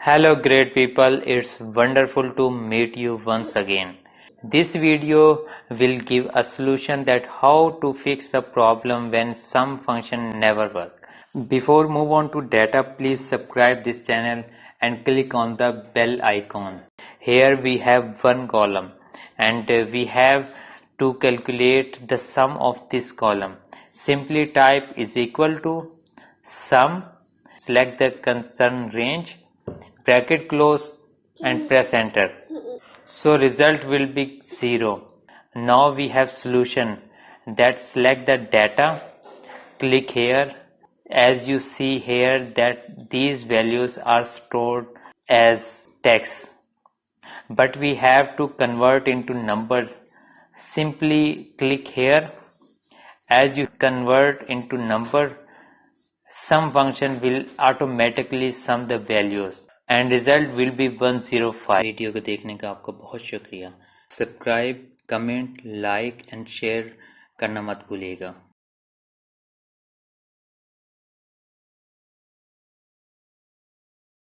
Hello great people, it's wonderful to meet you once again. This video will give a solution that how to fix the problem when some function never work. Before move on to data, please subscribe this channel and click on the bell icon. Here we have one column and we have to calculate the sum of this column. Simply type is equal to sum, select the concerned range, bracket close and press enter. So result will be 0. Now we have solution that select the data, click here. As you see here that these values are stored as text, but we have to convert into numbers. Simply click here. As you convert into number, some function will automatically sum the values and result will be 105. Video को देखने का आपका बहुत शुक्रिया. Subscribe, comment, like and share करना मत भूलिएगा.